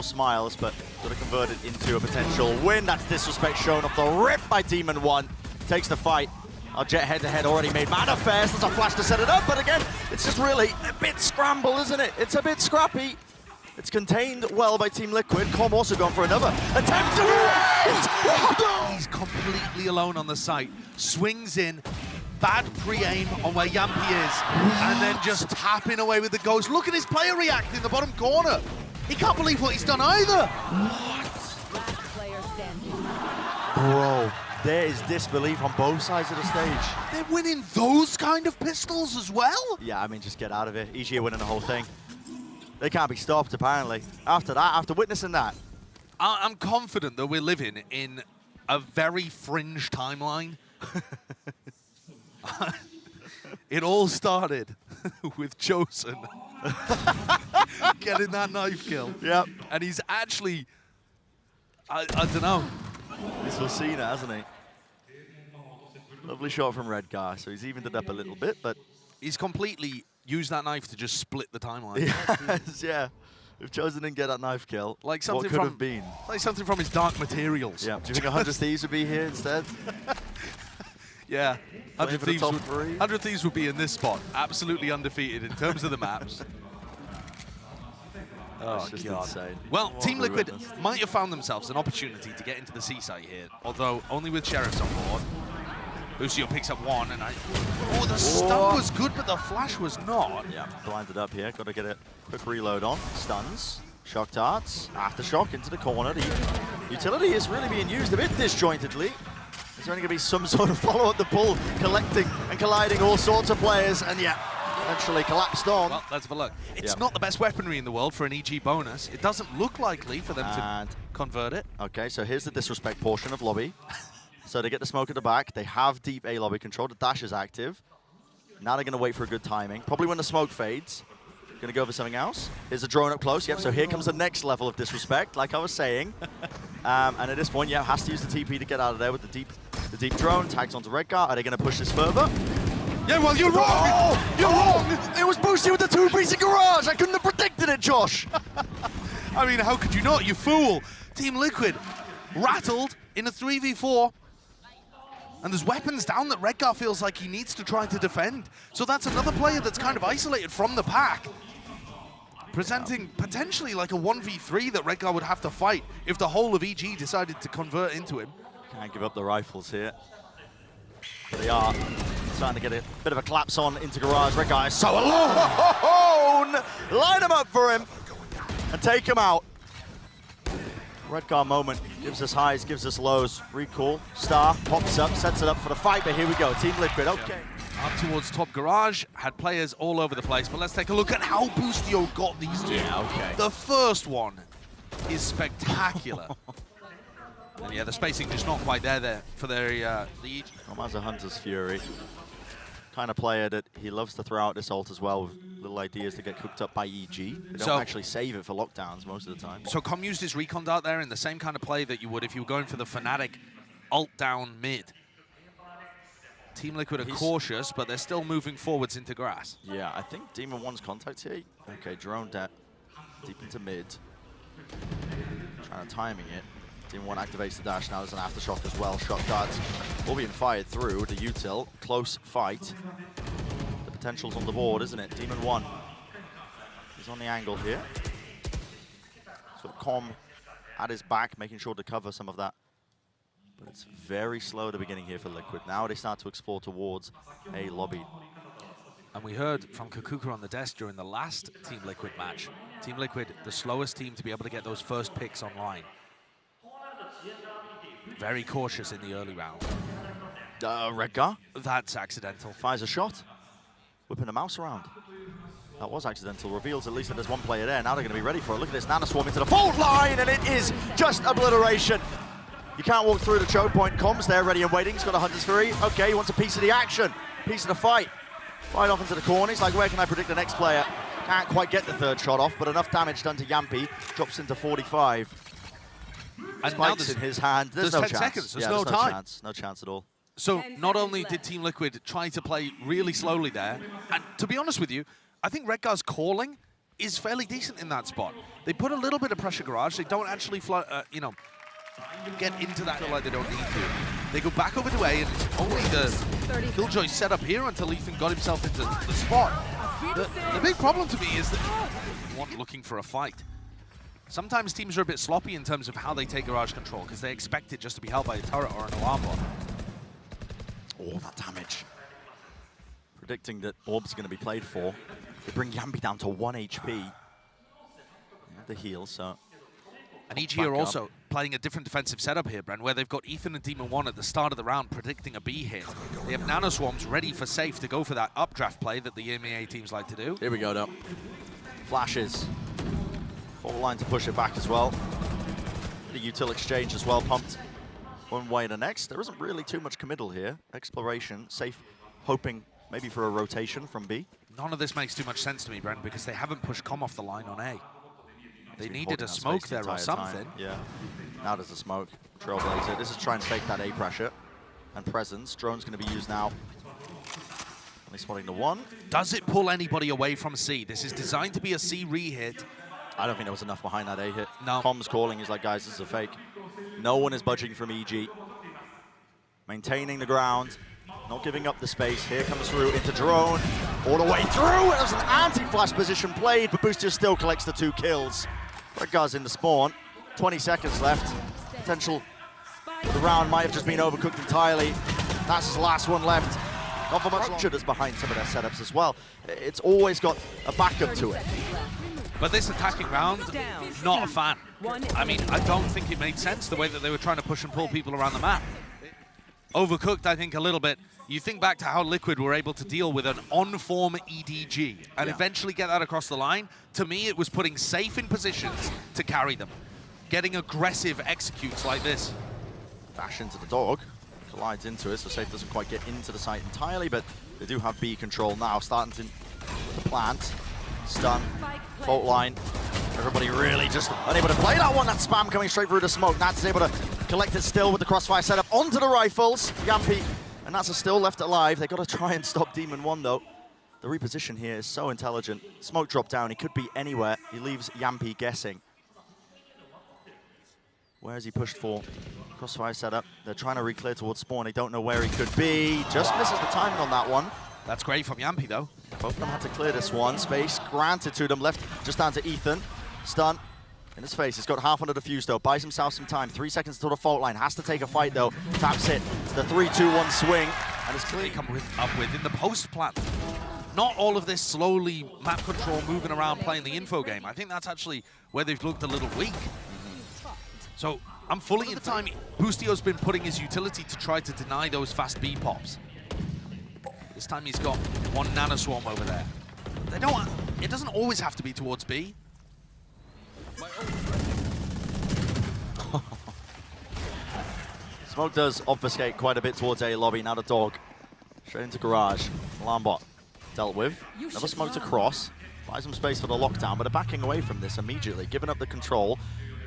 smiles, but got to convert it into a potential win. That's disrespect shown off the rip by Demon 1. Takes the fight. Our Jet head-to-head already made manifest. There's a flash to set it up, but again, it's just really a bit scramble, isn't it? It's a bit scrappy. It's contained well by Team Liquid. Com also gone for another attempt to win! He's completely alone on the site. Swings in, bad pre-aim on where Yampy is, and then just tapping away with the ghost. Look at his player react in the bottom corner. He can't believe what he's done either. Bro, there is disbelief on both sides of the stage. They're winning those kind of pistols as well? Yeah, I mean, just get out of it. EG are winning the whole thing. They can't be stopped, apparently. After that, after witnessing that. I'm confident that we're living in a very fringe timeline. It all started with Chosen getting that knife kill. Yep. And he's actually, I don't know. He's Lucina, hasn't he? Lovely shot from Redgar, so he's evened it up a little bit, but... He's completely used that knife to just split the timeline. Yes, yeah. If Chosen didn't get that knife kill, like something what could have been? Like something from his Dark Materials. Yeah. Do you think 100 Thieves would be here instead? Yeah. 100 Thieves, Thieves would be in this spot. Absolutely undefeated in terms of the maps. Oh, God. Insane. Well, Team Liquid might have found themselves an opportunity to get into the C-site here, although only with Sheriffs on board. Lucio picks up one, and oh, the stun was good, but the flash was not. Yeah, blinded up here. Got to get a quick reload on. Stuns, shock darts, aftershock into the corner. The utility is really being used a bit disjointedly. Is there only going to be some sort of follow-up the pull, collecting and colliding all sorts of players, and yeah, eventually collapsed on. Well, let's have a look. It's not the best weaponry in the world for an EG bonus. It doesn't look likely for them to convert it. Okay, so here's the disrespect portion of lobby. So they get the smoke at the back. They have deep A lobby control. The dash is active. Now they're going to wait for a good timing. Probably when the smoke fades. Going to go for something else. Here's a drone up close. Yep, so here comes the next level of disrespect, like I was saying. And at this point, yeah, has to use the TP to get out of there with the deep drone. Tags onto Redgar. Are they going to push this further? Yeah, well, you're wrong! Oh, you're wrong! It was boosted with the two-piece garage! I couldn't have predicted it, Josh! I mean, how could you not, you fool? Team Liquid rattled in a 3v4. And there's weapons down that Redgar feels like he needs to try to defend. So that's another player that's kind of isolated from the pack. Presenting potentially like a 1v3 that Redgar would have to fight if the whole of EG decided to convert into him. Can't give up the rifles here. But they are starting to get a bit of a collapse on into garage. Redgar is so alone! Line him up for him and take him out. Redgar moment gives us highs, gives us lows. Recall, Star pops up, sets it up for the fight, but here we go. Team Liquid, okay. Up towards top garage, had players all over the place, but let's take a look at how Boostio got these two. Yeah, okay. The first one is spectacular. And yeah, the spacing just not quite there for their the EG. Has a Hunter's Fury. Kind of player that he loves to throw out this ult as well with little ideas to get cooked up by EG. They don't actually save it for lockdowns most of the time. So Com used his recon dart there in the same kind of play that you would if you were going for the Fnatic ult down mid. Team Liquid are cautious, but they're still moving forwards into grass. Yeah, I think Demon 1's contact here. Okay, drone deep into mid. Trying to timing it. Demon 1 activates the dash, now there's an aftershock as well. Shock darts all being fired through the util. Close fight. The potential's on the board, isn't it? Demon 1 is on the angle here. So Com at his back, making sure to cover some of that. But it's very slow at the beginning here for Liquid. Now they start to explore towards a lobby. And we heard from Kakuka on the desk during the last Team Liquid match. Team Liquid, the slowest team to be able to get those first picks online. Very cautious in the early round. Redgar? That's accidental. Fires a shot. Whipping the mouse around. That was accidental. Reveals at least that there's one player there. Now they're going to be ready for it. Look at this. Nana swarm into the fault line, and it is just obliteration. You can't walk through the choke point. Com's there, ready and waiting. He's got a Hunter's Fury. Okay, he wants a piece of the action. Piece of the fight. Right off into the corner. He's like, where can I predict the next player? Can't quite get the third shot off, but enough damage done to Yampy. Drops into 45. And spikes in his hand. There's no 10 chance. seconds. There's no time. No chance at all. So not only did Team Liquid try to play really slowly there, and to be honest with you, I think Redgar's calling is fairly decent in that spot. They put a little bit of pressure garage. They don't actually, you know, get into that like they don't need to. They go back over to A, and it's only the Killjoy set up here until Ethan got himself into the spot. The big problem to me is that one looking for a fight. Sometimes teams are a bit sloppy in terms of how they take garage control because they expect it just to be held by a turret or an alarm bot. Oh, that damage. Predicting that Orb's going to be played for. They bring Yampi down to 1 HP. The heal, so... And EG are also playing a different defensive setup here, Bren, where they've got Ethan and Demon 1 at the start of the round predicting a B hit. They have Nano Swarms ready for safe to go for that updraft play that the EMEA teams like to do. Here we go, though. Flashes. Full line to push it back as well. The util exchange as well, pumped one way to the next. There isn't really too much committal here. Exploration, safe, hoping maybe for a rotation from B. None of this makes too much sense to me, Bren, because they haven't pushed Com off the line on A. They needed a smoke there or something. Yeah. Now there's a smoke. Trailblazer. This is trying to fake that A pressure and presence. Drone's going to be used now. Only spotting the 1. Does it pull anybody away from C? This is designed to be a C re-hit. I don't think there was enough behind that A hit. No. Com's calling. He's like, guys, this is a fake. No one is budging from EG. Maintaining the ground. Not giving up the space. Here comes through into Drone. All the way through. It was an anti-flash position played, but Boostio still collects the 2 kills. Redgar's in the spawn. 20 seconds left. Potential for the round might have just been overcooked entirely. That's his last one left. Not for much longer. That's behind some of their setups as well. It's always got a backup to it. But this attacking round, not a fan. I mean, I don't think it made sense the way that they were trying to push and pull people around the map. Overcooked, I think, a little bit. You think back to how Liquid were able to deal with an on-form EDG and eventually get that across the line. To me, it was putting safe in positions to carry them. Getting aggressive executes like this. Dash into the dog. Collides into it, so Safe doesn't quite get into the site entirely, but they do have B control now. Starting to plant. Stun. Fault line. Everybody really just unable to play that one. That spam coming straight through the smoke. Nats is able to collect it still with the crossfire setup onto the rifles. Yampi and Nats are still left alive. They've got to try and stop Demon 1 though. The reposition here is so intelligent. Smoke drop down. He could be anywhere. He leaves Yampi guessing. Where has he pushed for? Crossfire setup. They're trying to re-clear towards spawn. They don't know where he could be. Just misses the timing on that one. That's great from Yampi though. Both of them had to clear this one. Space granted to them. Left just down to Ethan. Stun in his face. He's got half on the defuse though. Buys himself some time. 3 seconds until the fault line. Has to take a fight though. Taps it. It's the 3-2-1 swing. And it's clear. Come up with in the post plant. Not all of this slowly map control, moving around, playing the info game. I think that's actually where they've looked a little weak. So I'm fully in the time. Boostio's been putting his utility to try to deny those fast B pops. This time he's got 1 Nano Swarm over there. They don't. It doesn't always have to be towards B. Smoke does obfuscate quite a bit towards A lobby. Now the dog straight into garage. Alarm bot dealt with. Never smoked across. Buys some space for the lockdown, but they're backing away from this immediately, giving up the control.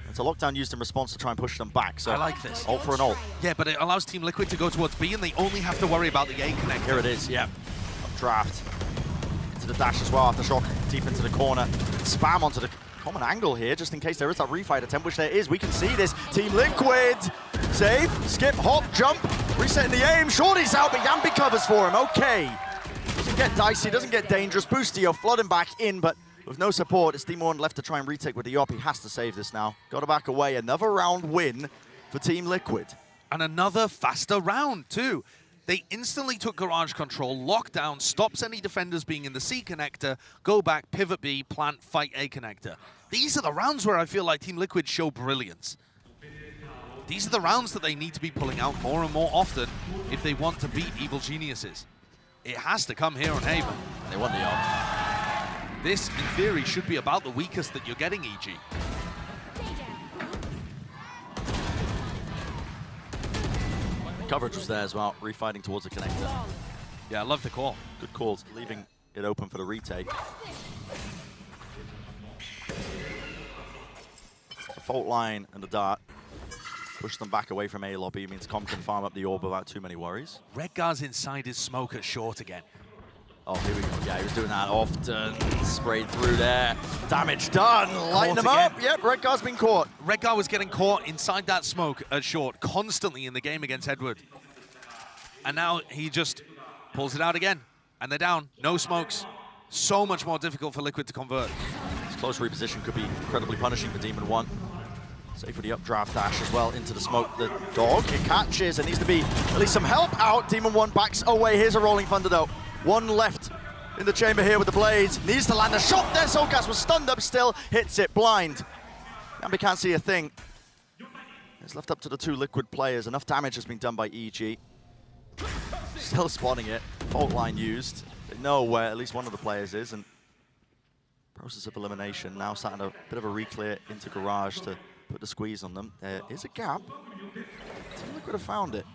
It's a lockdown used in response to try and push them back. So I like this. Ult for an ult. Yeah, but it allows Team Liquid to go towards B, and they only have to worry about the A connect. Here it is. Yeah. Draft into the dash as well. Aftershock deep into the corner. Spam onto the common angle here, just in case there is that refight attempt, which there is. We can see this. Team Liquid. Save, skip, hop, jump. Resetting the aim. Shorty's out, but Yampi covers for him. Okay. Doesn't get dicey, doesn't get dangerous. Boostio flooding back in, but with no support, it's Demon 1 left to try and retake with the op. He has to save this now. Got to back away. Another round win for Team Liquid. And another faster round, too. They instantly took garage control, lockdown, stops any defenders being in the C connector, go back, pivot B, plant, fight A connector. These are the rounds where I feel like Team Liquid show brilliance. These are the rounds that they need to be pulling out more and more often if they want to beat Evil Geniuses. It has to come here on Haven. They won the op. This, in theory, should be about the weakest that you're getting, EG. Coverage was there as well, refighting towards the connector. Yeah, I love the call. Good calls, leaving it open for the retake. The fault line and the dart push them back away from A lobby. It means Com can farm up the orb without too many worries. Redgar's inside his smoke at short again. Oh, here we go. Yeah, he was doing that often. Sprayed through there. Damage done. Lighten him up. Yep, Redgar's been caught. Redgar was getting caught inside that smoke at short constantly in the game against Edward. And now he just pulls it out again. And they're down. No smokes. So much more difficult for Liquid to convert. This close reposition could be incredibly punishing for Demon 1. Safe with the updraft dash as well into the smoke. The dog, it catches. There needs to be at least some help out. Demon 1 backs away. Here's a Rolling Thunder though. One left in the chamber here with the blades. Needs to land a shot there. Soulcast was stunned up still. Hits it blind. Yambi can't see a thing. It's left up to the two Liquid players. Enough damage has been done by EG. Still spotting it. Fault line used. They know where at least one of the players is. And process of elimination. Now starting a bit of a re-clear into Garage to put the squeeze on them. There is a gap. Team Liquid have found it.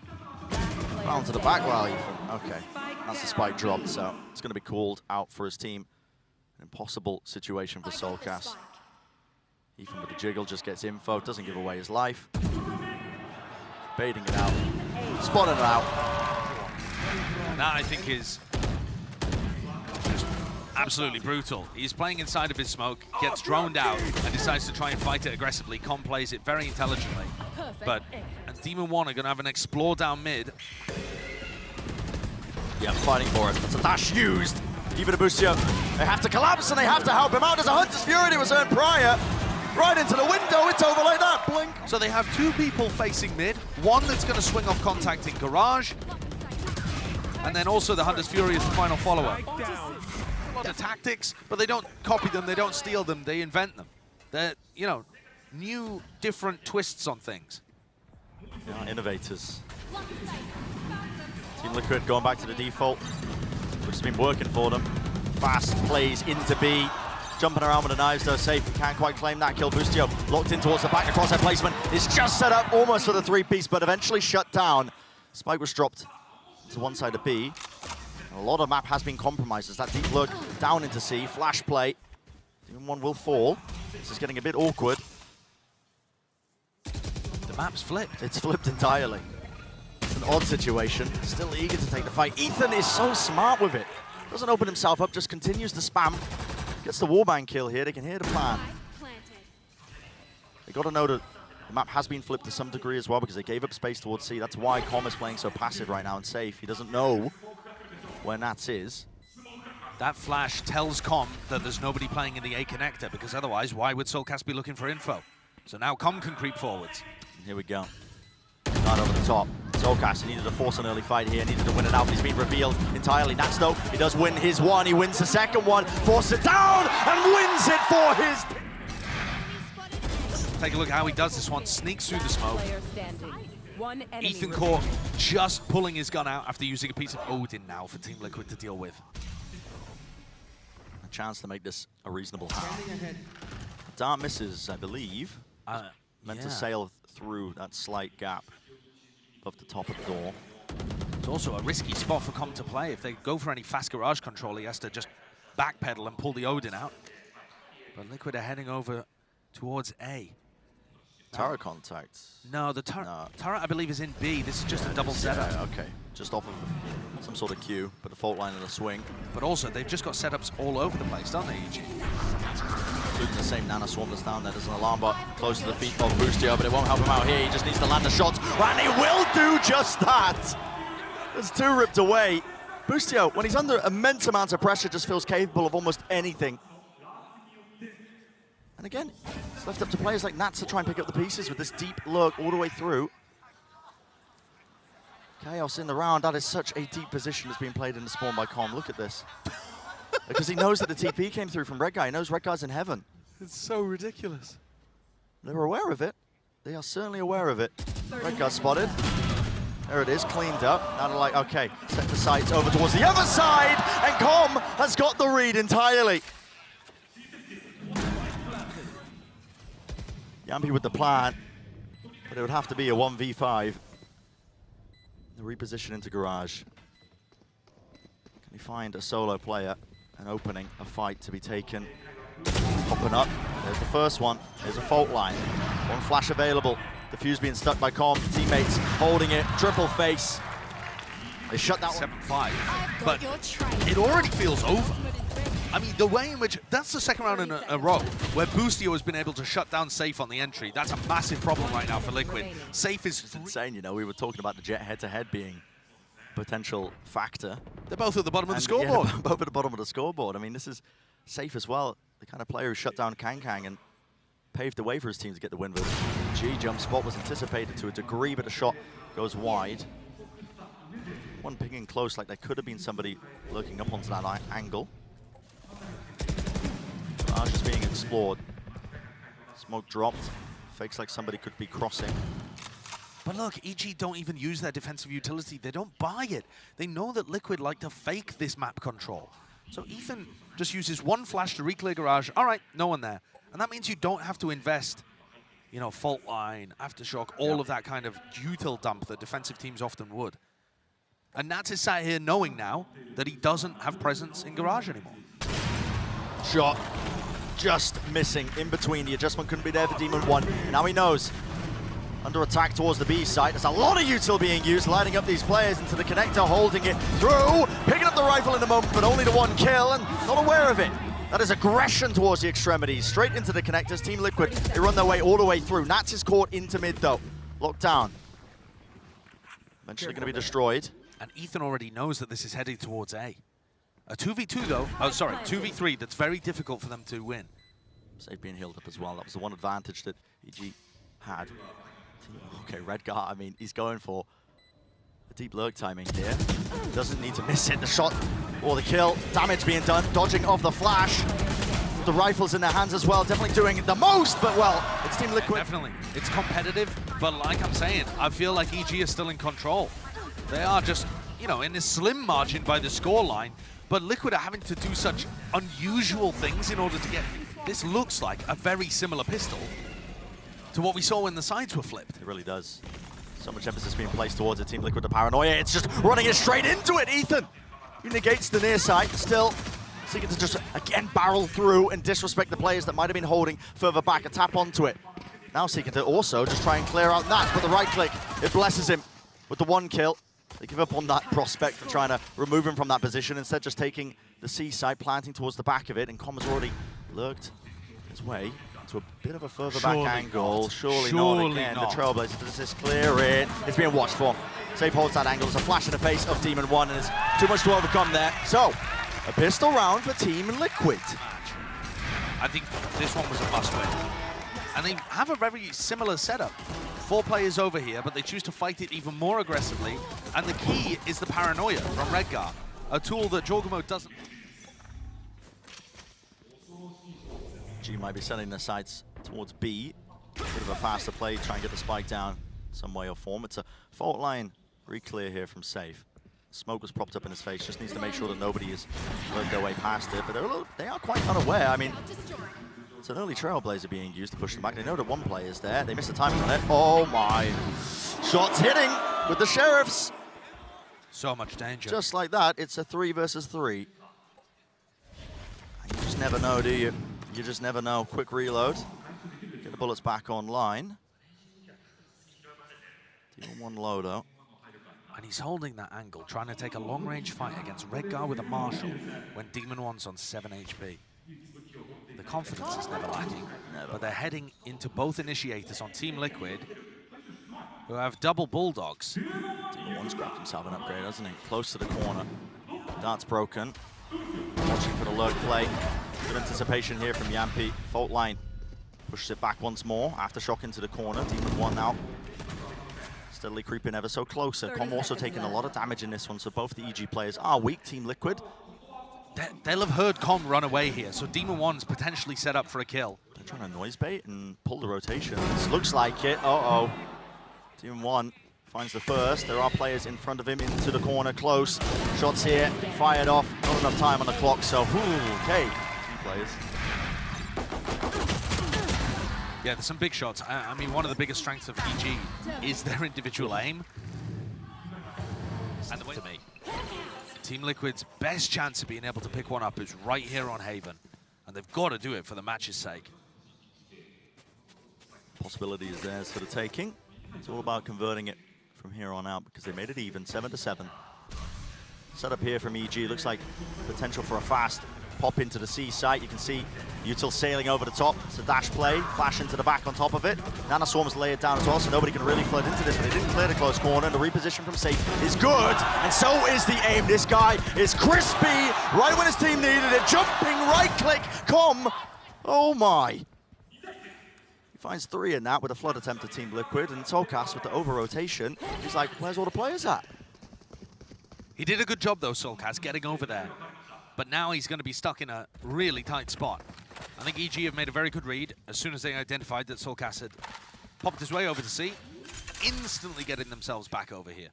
Found to the back. Well, okay. That's the spike dropped, so it's going to be called out for his team. An impossible situation for Soulcast. Ethan with the jiggle just gets info, doesn't give away his life. Baiting it out, spotting it out. And that, I think, is just absolutely brutal. He's playing inside of his smoke, gets droned out, and decides to try and fight it aggressively. Com plays it very intelligently. But and Demon 1 are going to have an explore down mid. Yeah, fighting for it. It's a dash used. Even a Bustio. They have to collapse and they have to help him out. There's a Hunter's Fury that was earned prior. Right into the window. It's over like that. Blink. So they have two people facing mid. One that's going to swing off contact in Garage. And then also the Hunter's Fury is the final follower. A lot of tactics, but they don't copy them. They don't steal them. They invent them. They're, you know, new, different twists on things. Yeah, innovators. Team Liquid going back to the default, which has been working for them. Fast plays into B. Jumping around with the knives though, safe. Can't quite claim that kill. Bustio locked in towards the back. Across their placement is just set up almost for the three-piece, but eventually shut down. Spike was dropped to one side of B. A lot of map has been compromised as that deep look down into C. Flash play. Demon 1 will fall. This is getting a bit awkward. The map's flipped. It's flipped entirely. It's an odd situation. Still eager to take the fight. Ethan is so smart with it. Doesn't open himself up, just continues to spam. Gets the warband kill here. They can hear the plan. They got to know that the map has been flipped to some degree as well because they gave up space towards C. That's why Com is playing so passive right now and safe. He doesn't know where Nats is. That flash tells Com that there's nobody playing in the A connector because otherwise, why would Soulcast be looking for info? So now Com can creep forwards. And here we go. Right over the top. Soulcast, he needed to force an early fight here, needed to win it out, but he's been revealed entirely. Nats though, he does win his one, he wins the second one, forces it down, and wins it for his... Take a look at how he does this one, sneaks through the smoke. Ethan caught just pulling his gun out after using a piece of Odin now for Team Liquid to deal with. A chance to make this a reasonable half. Dart misses, I believe. Meant to sail through that slight gap above the top of the door. It's also a risky spot for Com to play. If they go for any fast garage control, he has to just backpedal and pull the Odin out. But Liquid are heading over towards A. Turret contact? No, the turret I believe is in B. This is just a double setup. Yeah, okay, just off of some sort of queue, but a fault line and a swing. But also, they've just got setups all over the place, don't they, EG? Including the same Nana Swarm that's down there. There's an alarm bot close to the feet of Bustio, but it won't help him out here. He just needs to land the shots, and he will do just that. There's two ripped away. Bustio, when he's under immense amounts of pressure, just feels capable of almost anything. And again, it's left up to players like Nats to try and pick up the pieces with this deep look all the way through. Chaos in the round. That is such a deep position that's being played in the spawn by Com. Look at this. Because he knows that the TP came through from Redgar. He knows Redgar's in heaven. It's so ridiculous. They're aware of it. They are certainly aware of it. Redgar spotted. There it is, cleaned up. Now they're like, okay, set the sights over towards the other side, and Com has got the read entirely. Yambi with the plan, but it would have to be a 1v5. The reposition into Garage. Can he find a solo player, an opening, a fight to be taken? Popping up, there's the first one. There's a fault line. One flash available. The fuse being stuck by Com, teammates holding it, triple face. They shut that 7-5. But it already feels over. I mean, the way in which, that's the second round in a row where Boostio has been able to shut down Safe on the entry. That's a massive problem right now for Liquid. Safe is It's insane, you know, we were talking about the Jet head-to-head being a potential factor. They're both at the bottom of the scoreboard. Yeah, both at the bottom of the scoreboard. I mean, this is Safe as well, the kind of player who shut down Kang and paved the way for his team to get the win. But G jump spot was anticipated to a degree, but the shot goes wide. One pinging close, like there could have been somebody looking up onto that angle. Barrage is being explored. Smoke dropped. Fakes like somebody could be crossing. But look, EG don't even use their defensive utility. They don't buy it. They know that Liquid like to fake this map control. So Ethan just uses one flash to re-clear Garage. All right, no one there. And that means you don't have to invest, you know, fault line, aftershock, all of that kind of util dump that defensive teams often would. And Nats is sat here knowing now that he doesn't have presence in Garage anymore. Shot just missing in between. The adjustment couldn't be there for Demon 1. Now he knows. Under attack towards the B site. There's a lot of util being used, lining up these players into the connector, holding it through, picking up the rifle in the moment, but only the one kill, and not aware of it. That is aggression towards the extremities, straight into the connectors. Team Liquid, they run their way all the way through. Nats is caught into mid though, locked down. Eventually going to be destroyed. And Ethan already knows that this is heading towards A. A 2v2 though, oh sorry, 2v3, that's very difficult for them to win. Safe being healed up as well. That was the one advantage that EG had. Okay, Redgar, I mean, he's going for a deep lurk timing here. Doesn't need to miss it. The shot or the kill. Damage being done. Dodging off the flash. The rifles in their hands as well. Definitely doing the most, but well, it's Team Liquid. Definitely. It's competitive, but like I'm saying, I feel like EG is still in control. They are just, you know, in a slim margin by the scoreline, but Liquid are having to do such unusual things in order to get... This looks like a very similar pistol to what we saw when the sides were flipped. It really does. So much emphasis being placed towards it. Team Liquid, the paranoia. It's just running it straight into it, Ethan. He negates the near side, still seeking to just, again, barrel through and disrespect the players that might have been holding further back, a tap onto it. Now seeking to also just try and clear out that, but the right click, it blesses him with the one kill. They give up on that prospect for trying to remove him from that position, instead just taking the C side, planting towards the back of it, and Com has already lurked his way to a bit of a further back angle. Surely not again. The Trailblazer does this clear it. It's being watched for. Safe holds that angle. There's a flash in the face of Demon 1, and there's too much to overcome there. So, a pistol round for Team Liquid. I think this one was a must-win. And they have a very similar setup. 4 players over here, but they choose to fight it even more aggressively. And the key is the paranoia from Redgar, a tool that Jorgamo doesn't. G might be sending their sights towards B. A bit of a faster play, try and get the spike down some way or form. It's a fault line re-clear here from Safe. Smoke was propped up in his face, just needs to make sure that nobody has worked their way past it, but they are quite unaware. I mean, it's an early Trailblazer being used to push them back. They know that one player's there. They missed the timing on it. Oh my. Shots hitting with the Sheriffs. So much danger. Just like that, it's a 3 versus 3. And you just never know, do you? You just never know. Quick reload. Get the bullets back online. Demon 1 low though. And he's holding that angle, trying to take a long-range fight against Redgar with a Marshal when Demon 1's on 7 HP. The confidence is never lacking, but they're heading into both initiators on Team Liquid, who have double bulldogs. Demon 1's grabbed himself an upgrade, hasn't he? Close to the corner. Dart's broken. Watching for the lurk play. Good anticipation here from Yampi. Fault line pushes it back once more. Aftershock into the corner. Demon 1 now steadily creeping ever so closer. Com also taking a lot of damage in this one, so both the EG players are weak. Team Liquid, they'll have heard Com run away here, so Demon 1's potentially set up for a kill. They're trying to noise bait and pull the rotation. This looks like it. Uh-oh. Demon 1 finds the first. There are players in front of him into the corner, close. Shots here, fired off. Not enough time on the clock, so okay. 2 players. Yeah, there's some big shots. I mean, one of the biggest strengths of EG is their individual aim. And the way to me, Team Liquid's best chance of being able to pick one up is right here on Haven. And they've got to do it for the match's sake. Possibility is theirs for the taking. It's all about converting it from here on out because they made it even, 7-7. setup here from EG. Looks like potential for a fast pop into the C site. You can see Util sailing over the top. It's a dash play, flash into the back on top of it. Nana Swarm's layered down as well, so nobody can really flood into this, but they didn't clear the close corner. The reposition from Safe is good, and so is the aim. This guy is crispy, right when his team needed it. Jumping right click, oh my. He finds 3 in that with a flood attempt to Team Liquid, and Soulcast with the over-rotation. He's like, where's all the players at? He did a good job though, Soulcast, getting over there. But now he's going to be stuck in a really tight spot. I think EG have made a very good read as soon as they identified that Soulcast had popped his way over to C, instantly getting themselves back over here.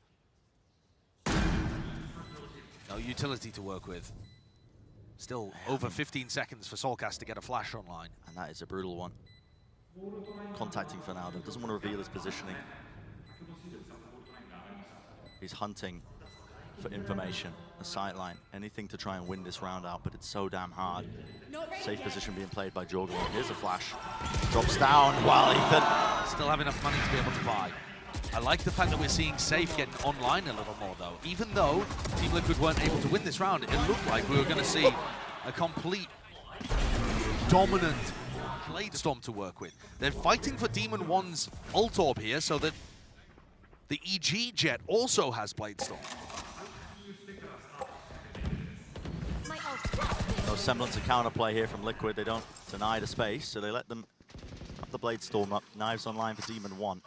No utility to work with. Still over 15 seconds for Soulcast to get a flash online. And that is a brutal one. Contacting for now, though. Doesn't want to reveal his positioning. He's hunting for information, a sight line, anything to try and win this round out, but it's so damn hard. Safe position being played by Jorgen. Here's a flash. Drops down while Ethan still have enough money to be able to buy. I like the fact that we're seeing Safe getting online a little more, though. Even though Team Liquid weren't able to win this round, it looked like we were going to see a complete dominant Blade Storm to work with. They're fighting for Demon 1's ult orb here, so that the EG Jet also has Blade Storm. No semblance of counterplay here from Liquid. They don't deny the space, so they let them have the Blade Storm up. Knives online for Demon 1.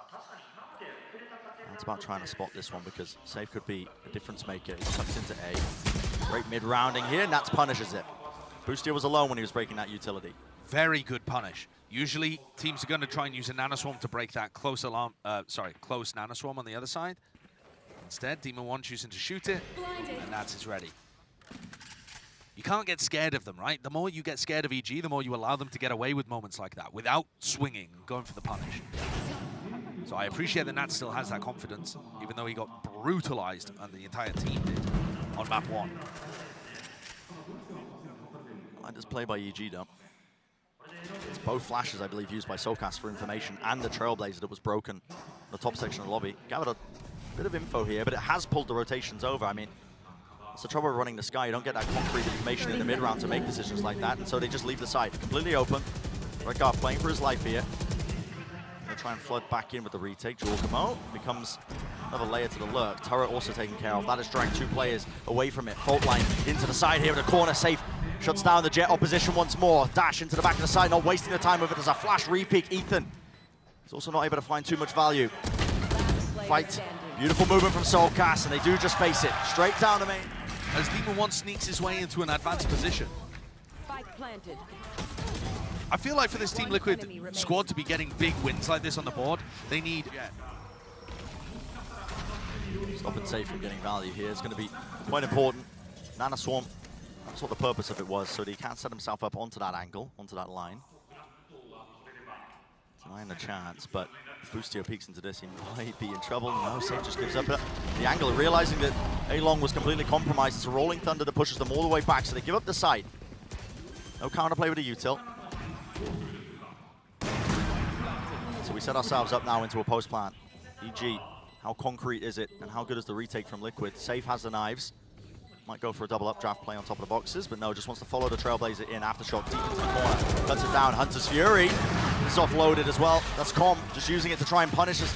It's about trying to spot this one because Safe could be a difference maker. He's tucked into A. Great mid-rounding here, and Nats punishes it. Boostia was alone when he was breaking that utility. Very good punish. Usually teams are going to try and use a Nanoswarm to break that close Nanoswarm on the other side. Instead, Demon 1 choosing to shoot it, and Nats is ready. You can't get scared of them, right? The more you get scared of EG, the more you allow them to get away with moments like that without swinging and going for the punish. So I appreciate that Nats still has that confidence, even though he got brutalized, and the entire team did, on map 1. I just play by EG, though. It's both flashes, I believe, used by Soulcast for information, and the Trailblazer that was broken in the top section of the lobby. Gathered a bit of info here, but it has pulled the rotations over. I mean, it's the trouble of running the sky. You don't get that concrete information in the mid-round to make decisions like that, and so they just leave the site completely open. Redguard playing for his life here. Gonna try and flood back in with the retake. Jorgamo becomes another layer to the lurk. Turret also taken care of. That has dragged 2 players away from it. Fault line into the side here with a corner. Safe shuts down the Jet opposition once more. Dash into the back of the side, not wasting the time of it. There's a flash re-peek. Ethan is also not able to find too much value. Fight. Beautiful movement from Soulcast, and they do just face it. Straight down the main. As Demon 1 sneaks his way into an advanced position. I feel like for this Team Liquid squad to be getting big wins like this on the board, they need... Stop and Safe from getting value here. It's going to be quite important. Nana Swarm, that's what the purpose of it was, so that he can't set himself up onto that angle, onto that line. Denying the chance, but if Boostio peeks into this, he might be in trouble. No, Safe just gives up the angle, realizing that A-Long was completely compromised. It's a Rolling Thunder that pushes them all the way back, so they give up the site. No counterplay with a util. So we set ourselves up now into a post plant. EG, how concrete is it, and how good is the retake from Liquid? Safe has the knives. Might go for a double updraft play on top of the boxes, but no, just wants to follow the Trailblazer in. Aftershock deep into the corner, cuts it down. Hunter's Fury is offloaded as well. That's Com just using it to try and punish us.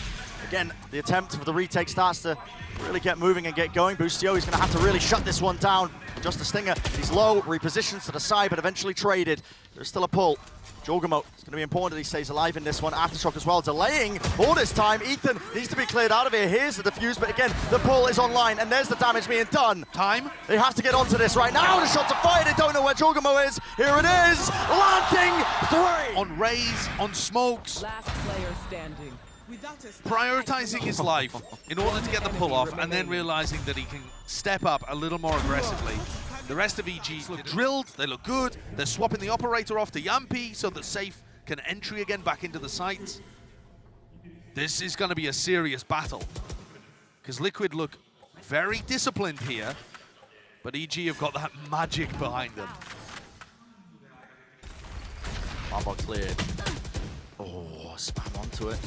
Again, the attempt for the retake starts to really get moving and get going. Boostio, he's going to have to really shut this one down. Just a stinger, he's low, repositions to the side, but eventually traded. There's still a pull. Jorgamo, it's going to be important that he stays alive in this one. Aftershock as well, delaying all this time. Ethan needs to be cleared out of here. Here's the defuse, but again, the pull is online, and there's the damage being done. Time. They have to get onto this right now. The shots are fired. They don't know where Jorgamo is. Here it is. Landing 3. On Rays, on Smokes. Last player standing. Prioritizing his life in order to get the pull off, and then realizing that he can step up a little more aggressively. The rest of EG look drilled, they look good. They're swapping the operator off to Yampi so that Safe can entry again back into the sites. This is going to be a serious battle, because Liquid look very disciplined here, but EG have got that magic behind them. Marble cleared. Oh, spam onto it.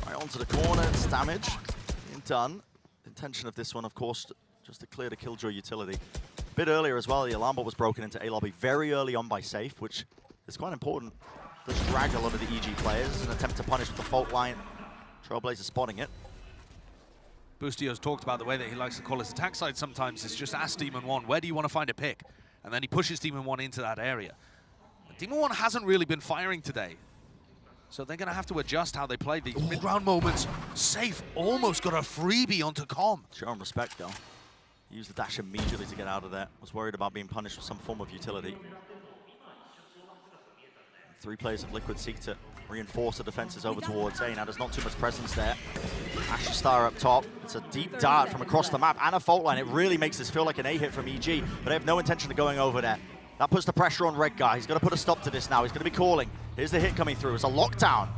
Right onto the corner, it's damage. Being done. The intention of this one, of course, just to clear the Killjoy utility. A bit earlier as well, the alarm bot was broken into A lobby very early on by Safe, which is quite important. Does drag a lot of the EG players as an attempt to punish with the fault line. Trailblazer spotting it. Boostio's talked about the way that he likes to call his attack side sometimes is just ask Demon 1, where do you want to find a pick? And then he pushes Demon 1 into that area. And Demon 1 hasn't really been firing today. So they're going to have to adjust how they play these mid-round moments. Safe almost got a freebie onto Com. Show him respect though. He used the dash immediately to get out of there. Was worried about being punished with some form of utility. 3 players of Liquid seek to reinforce the defenses over towards A. Now there's not too much presence there. Asher Star up top. It's a deep dart from across the map and a fault line. It really makes this feel like an A hit from EG, but they have no intention of going over there. That puts the pressure on Redgar. He's got to put a stop to this now. He's going to be calling. Here's the hit coming through. It's a lockdown.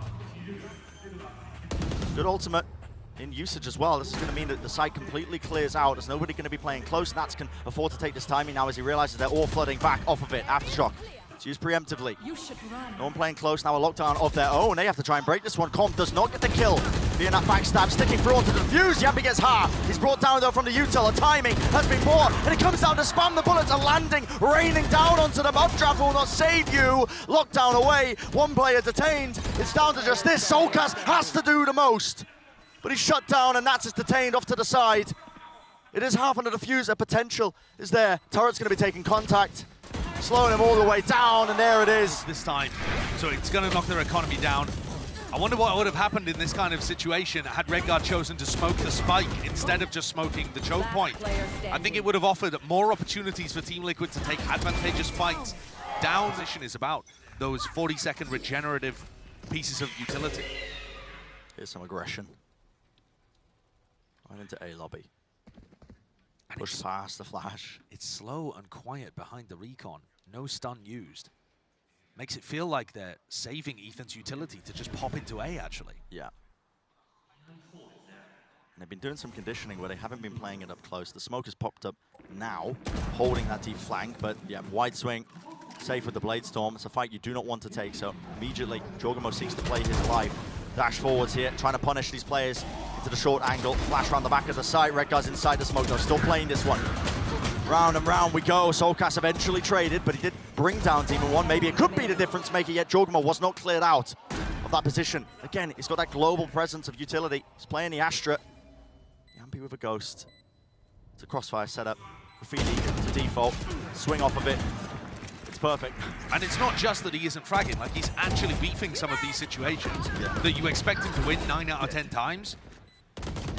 Good ultimate in usage as well. This is going to mean that the site completely clears out. There's nobody going to be playing close. Nats can afford to take this timing now as he realizes they're all flooding back off of it. Aftershock. It's used preemptively. No one playing close now, a lockdown of their own. They have to try and break this one. Com does not get the kill. Being that backstab, sticking through onto the defuse. Yambi gets half. He's brought down though from the util. The timing has been poor, and it comes down to spam. The bullets are landing, raining down onto them. Updraft will not save you. Lockdown away. One player detained. It's down to just this. Soulcast has to do the most, but he's shut down, and Nats is detained off to the side. It is half on the diffuser. Potential is there. Turret's going to be taking contact. Slowing him all the way down, and there it is. This time, so it's going to knock their economy down. I wonder what would have happened in this kind of situation had Redgar chosen to smoke the spike instead of just smoking the choke point. I think it would have offered more opportunities for Team Liquid to take advantageous fights. Down position is about those 40-second regenerative pieces of utility. Here's some aggression. Right into A lobby. Push past the flash. It's slow and quiet behind the recon. No stun used. Makes it feel like they're saving Ethan's utility to just pop into A, actually. Yeah. And they've been doing some conditioning where they haven't been playing it up close. The smoke has popped up now, holding that deep flank, but yeah, wide swing. Safe with the Blade Storm. It's a fight you do not want to take, so immediately Jorgamo seeks to play his life. Dash forwards here, trying to punish these players into the short angle. Flash around the back of the site. Redgar's inside the smoke though, still playing this one. Round and round we go. Soulcast eventually traded, but he did bring down Demon 1. Maybe it could be the difference maker, yet Jorgamo was not cleared out of that position. Again, he's got that global presence of utility. He's playing the Astra. Yampi with a ghost. It's a crossfire setup. Graffiti to default. Swing off of it. It's perfect. And it's not just that he isn't fragging, like he's actually beefing some of these situations that you expect him to win 9 out of 10 times,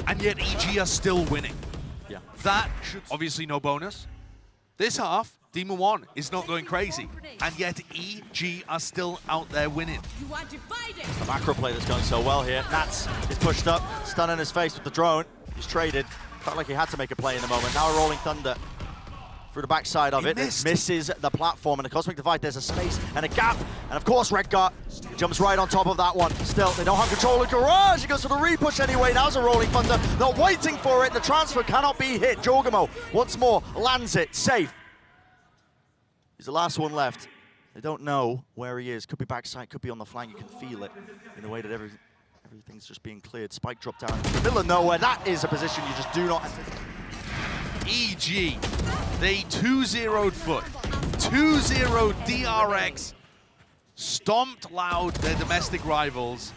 and yet EG are still winning. Yeah. That should obviously no bonus. This half, Demon 1 is not going crazy, and yet EG are still out there winning. The macro play that's going so well here. Nats is pushed up, stun in his face with the drone. He's traded. Felt like he had to make a play in the moment. Now a Rolling Thunder through the backside of it. It misses the platform, and the Cosmic Divide, there's a space and a gap. And of course, Redgar jumps right on top of that one. Still, they don't have control of Garage. He goes for the repush anyway. Now's a Rolling Thunder. Not waiting for it. The transfer cannot be hit. Jorgamo once more lands it. Safe. He's the last one left. They don't know where he is. Could be backside, could be on the flank. You can feel it in the way that everything's just being cleared. Spike dropped down in the middle of nowhere. That is a position you just do not anticipate. EG, they 2-0'd foot, 2-0 DRX, stomped loud their domestic rivals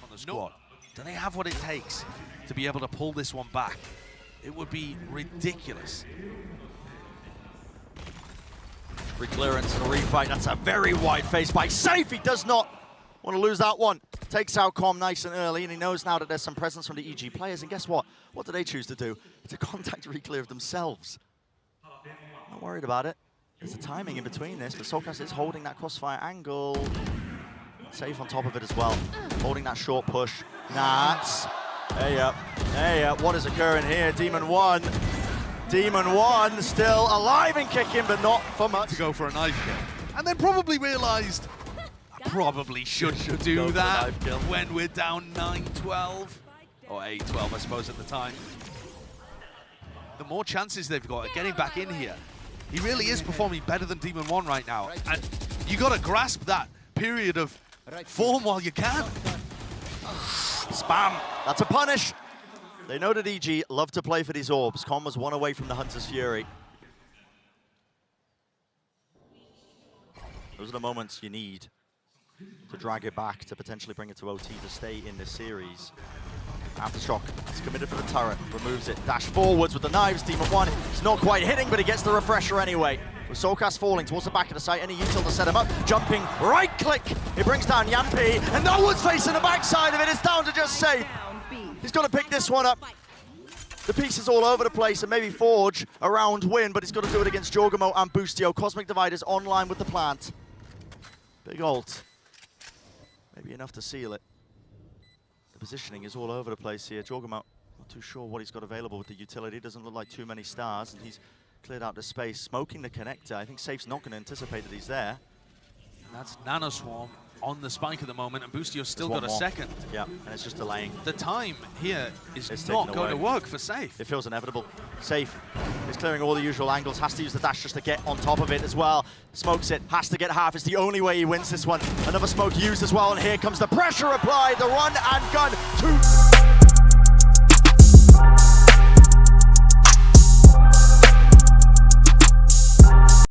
on the squad. Do they have what it takes to be able to pull this one back? It would be ridiculous. Clearance and a refight. That's a very wide face by Safe. He does not want to lose that one. Takes out Com nice and early, and he knows now that there's some presence from the EG players. And guess what? What do they choose to do? It's a contact reclear of themselves. Not worried about it. There's a timing in between this, but Soulcast is holding that crossfire angle. Safe on top of it as well. Holding that short push. Nats. Hey up. What is occurring here? Demon 1 still alive and kicking, but not for much. To go for a knife kill. And then probably realized, I probably should do that when we're down 9-12. Or 8-12, I suppose, at the time. The more chances they've got at getting back in here. He really is performing better than Demon 1 right now. And you got to grasp that period of form while you can. Spam. That's a punish. They know that EG love to play for these orbs. Con was one away from the Hunter's Fury. Those are the moments you need to drag it back, to potentially bring it to OT, to stay in this series. Aftershock, he's committed for the turret, removes it, dash forwards with the knives, team of one. It's not quite hitting, but he gets the refresher anyway. With Soulcast falling towards the back of the site, any util to set him up, jumping, right click, it brings down Yampi, and no one's facing the backside of it, it's down to just safe. He's got to pick this one up. The pieces all over the place, and maybe forge a round win, but he's got to do it against Jorgamo and Boostio. Cosmic Divide is online with the plant. Big ult. Maybe enough to seal it. The positioning is all over the place here. Jorgamo, not too sure what he's got available with the utility. Doesn't look like too many stars, and he's cleared out the space, smoking the connector. I think Safe's not going to anticipate that he's there. That's Nano Swarm on the spike at the moment, and Boostio's still got a second. Yeah, and it's just delaying. The time here is not going to work for Safe. It feels inevitable. Safe is clearing all the usual angles, has to use the dash just to get on top of it as well. Smokes it, has to get half. It's the only way he wins this one. Another smoke used as well, and here comes the pressure applied, the run and gun.